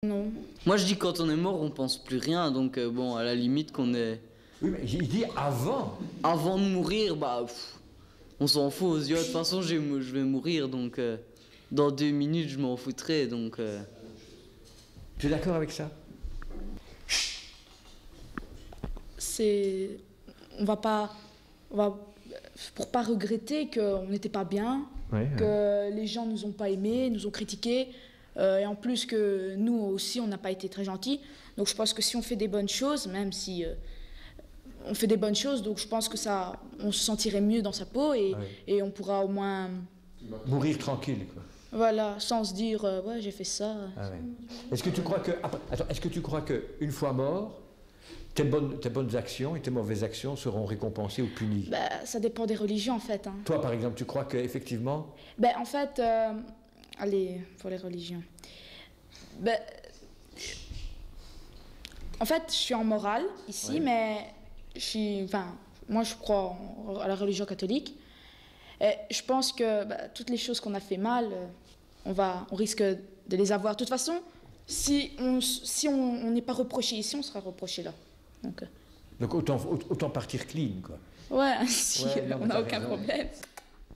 Non. Moi je dis quand on est mort on pense plus rien, donc bon à la limite qu'on est... Oui, mais il dit avant. Avant de mourir, bah on s'en fout, on se dit, oh, de toute façon je vais mourir, donc dans 2 minutes je m'en foutrai, donc... Tu es d'accord avec ça? C'est... Pour pas regretter qu'on n'était pas bien, que les gens nous ont pas aimés, nous ont critiqués, et en plus que nous aussi on n'a pas été très gentils. Donc je pense que si on fait des bonnes choses, même si on fait des bonnes choses, donc je pense que ça, on se sentirait mieux dans sa peau et on pourra au moins... Mourir tranquille, quoi. Voilà, sans se dire, ouais j'ai fait ça. Ah ouais. Est-ce que tu crois que... Attends, est-ce que tu crois qu'une fois mort, tes bonnes actions et tes mauvaises actions seront récompensées ou punies? Bah, ça dépend des religions en fait. Hein. Toi par exemple, tu crois qu'effectivement... Ben, en fait, allez, pour les religions. Ben, en fait, je suis en morale ici, mais moi je crois à la religion catholique. Et je pense que toutes les choses qu'on a fait mal, on risque de les avoir. De toute façon, si on n'est pas reproché ici, on sera reproché là. Donc autant partir clean, quoi. Ouais, si non, on n'a aucun problème.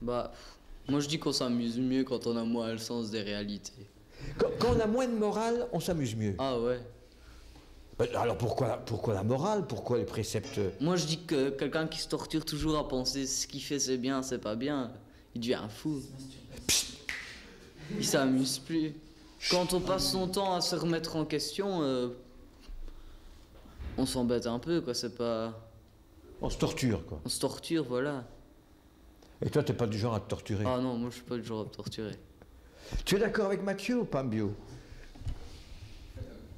Bah, moi je dis qu'on s'amuse mieux quand on a moins le sens des réalités. Quand on a moins de morale, on s'amuse mieux. Ah ouais. Alors pourquoi la morale? Pourquoi les préceptes? Moi je dis que quelqu'un qui se torture toujours à penser ce qu'il fait c'est bien, c'est pas bien, il devient fou. Il s'amuse plus. Quand on passe son temps à se remettre en question, on s'embête un peu, quoi, c'est pas... On se torture, quoi. On se torture, voilà. Et toi, t'es pas du genre à te torturer? Ah non, moi je suis pas du genre à me torturer. Tu es d'accord avec Mathieu ou pas, Bio?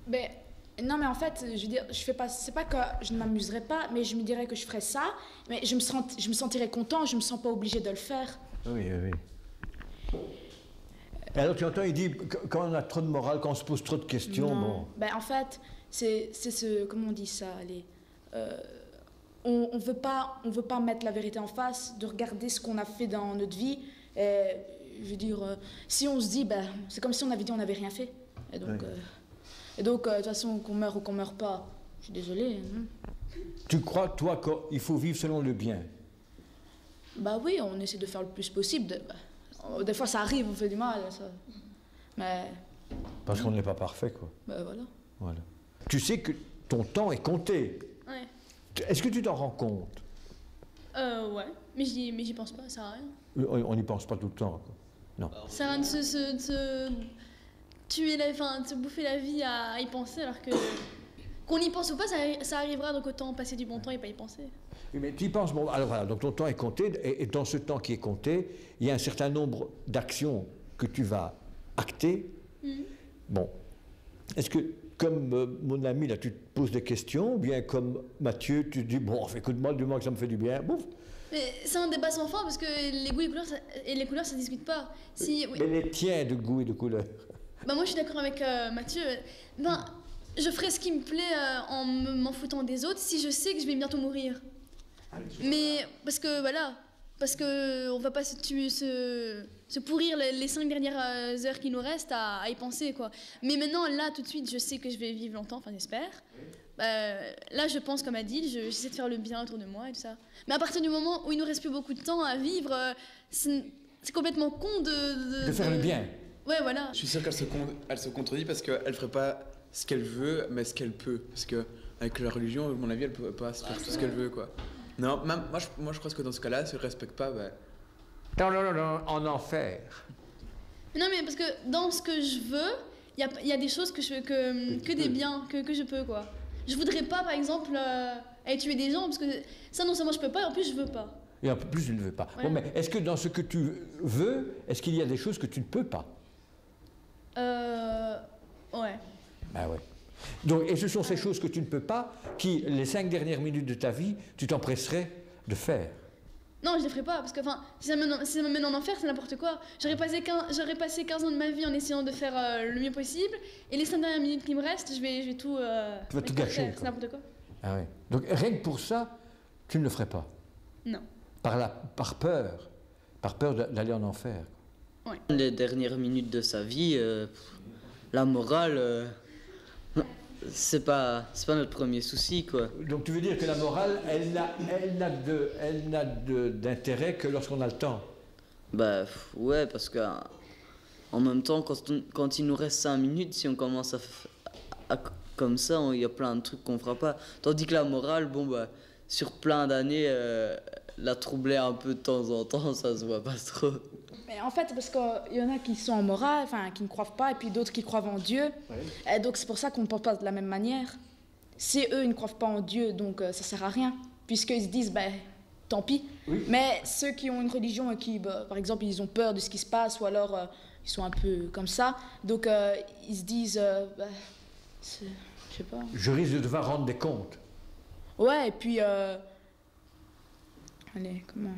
Ben, non, mais en fait, je veux dire, je fais pas... C'est pas que je ne m'amuserais pas, mais je me dirais que je ferais ça, mais je me sentirais content, je me sens pas obligée de le faire. Oui, oui, oui. Et alors, tu entends, il dit, quand on a trop de morale, quand on se pose trop de questions, Non. bon... Ben, en fait, c'est ce... Comment on dit ça, allez... on veut pas mettre la vérité en face, de regarder ce qu'on a fait dans notre vie. Et, je veux dire, si on se dit, ben, c'est comme si on avait dit on n'avait rien fait. Et donc, de toute façon, qu'on meure ou qu'on meure pas, je suis désolée. Hein. Tu crois, toi, qu'il faut vivre selon le bien? Bah oui, on essaie de faire le plus possible. Des fois, ça arrive, on fait du mal. Ça. Mais... Parce qu'on n'est pas parfait, quoi. Ben voilà. Voilà. Tu sais que ton temps est compté. Ouais. Est-ce que tu t'en rends compte? Ouais, mais j'y pense pas, ça sert à rien. On n'y pense pas tout le temps, quoi. Non. Ça sert à rien de se bouffer la vie à y penser, alors que qu'on y pense ou pas, ça arrivera, donc autant passer du bon temps et pas y penser. Oui, mais tu y penses, bon, alors voilà, donc ton temps est compté, et dans ce temps qui est compté, il y a un certain nombre d'actions que tu vas acter. Bon, est-ce que, comme mon ami, là, tu te poses des questions, ou bien comme Mathieu, tu te dis, bon, écoute-moi, du moment que ça me fait du bien, bouf. Mais c'est un débat sans fin, parce que les goûts et les couleurs, ça se discute pas. Si, oui. Mais les tiens de goût et de couleur. Bah moi, je suis d'accord avec Mathieu. Ben, je ferai ce qui me plaît en m'en foutant des autres si je sais que je vais bientôt mourir. Mais parce que voilà, parce que on va pas se pourrir les 5 dernières heures qui nous restent à y penser, quoi. Mais maintenant, là, tout de suite, je sais que je vais vivre longtemps, enfin j'espère. Là, je pense comme Adil, j'essaie de faire le bien autour de moi et tout ça. Mais à partir du moment où il nous reste plus beaucoup de temps à vivre, c'est complètement con de faire le bien. Ouais, voilà. Je suis sûr qu'elle se contredit parce qu'elle ferait pas ce qu'elle veut, mais ce qu'elle peut. Parce que avec la religion, à mon avis, elle peut pas faire tout ce qu'elle veut, quoi. Non, même, moi je crois que dans ce cas-là, si elle respecte pas, bah... Non, en enfer. Non, mais parce que dans ce que je veux, il y a des choses que des biens que je peux, quoi. Je voudrais pas, par exemple, aller tuer des gens, parce que ça, non seulement je peux pas, et en plus je veux pas. Et en plus, je ne veux pas. Ouais. Bon, mais est-ce que dans ce que tu veux, est-ce qu'il y a des choses que tu ne peux pas? Ouais. Ah ouais. Donc, et ce sont ces choses que tu ne peux pas qui, les 5 dernières minutes de ta vie, tu t'empresserais de faire. Non, je les ferai pas, parce que si ça me mène en enfer, c'est n'importe quoi. J'aurais passé 15 ans de ma vie en essayant de faire le mieux possible, et les 5 dernières minutes qui me restent, je vais tout... Tu vas tout gâcher. C'est n'importe quoi. Ah ouais. Donc rien que pour ça, tu ne le ferais pas. Non. Par peur d'aller en enfer. Ouais. Les dernières minutes de sa vie, la morale, C'est pas notre premier souci, quoi. Donc tu veux dire que la morale, elle n'a d'intérêt que lorsqu'on a le temps. Bah ouais, parce que en même temps, quand il nous reste 5 minutes, si on commence comme ça, il y a plein de trucs qu'on fera pas. Tandis que la morale, bon bah, sur plein d'années, la troubler un peu de temps en temps, ça se voit pas trop. Mais en fait, parce qu'il y en a qui sont en morale, enfin, qui ne croient pas, et puis d'autres qui croient en Dieu. Oui. Et donc c'est pour ça qu'on ne pense pas de la même manière. Si eux, ils ne croient pas en Dieu, donc ça sert à rien, puisqu'ils se disent, ben, tant pis. Oui. Mais ceux qui ont une religion et qui, bah, par exemple, ils ont peur de ce qui se passe, ou alors ils sont un peu comme ça, donc ils se disent, bah, je sais pas. Je risque de devoir rendre des comptes. Ouais, et puis, allez, comment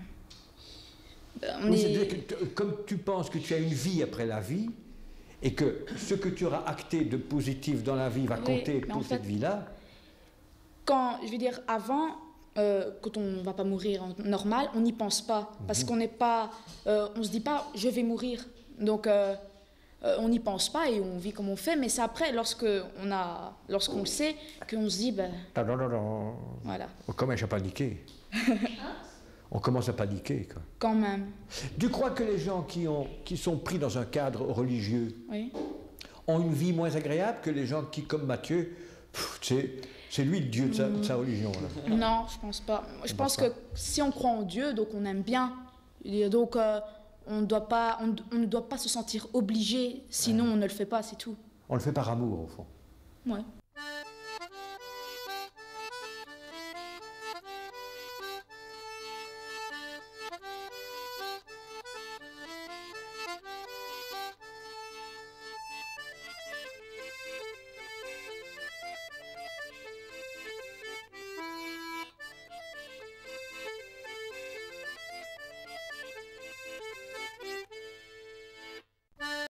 on Oui, est... c'est-à-dire que comme tu penses que tu as une vie après la vie, et que ce que tu auras acté de positif dans la vie va Oui, compter mais pour en fait, cette vie-là, quand, je veux dire, avant, quand on ne va pas mourir normal, on n'y pense pas. Parce qu'on n'est pas... on se dit pas, je vais mourir. Donc, on n'y pense pas et on vit comme on fait. Mais c'est après, lorsqu'on le sait, qu'on se dit, ben, voilà, on commence à paniquer. On commence à paniquer, quoi. quand même. Tu crois que les gens qui sont pris dans un cadre religieux Oui. ont une vie moins agréable que les gens qui, comme Matthieu, c'est lui le Dieu de sa religion, là. Non, je pense pas. Je pense que si on croit en Dieu, donc on aime bien. Et donc, on ne doit pas se sentir obligé, sinon on ne le fait pas, c'est tout. On le fait par amour, au fond. Ouais.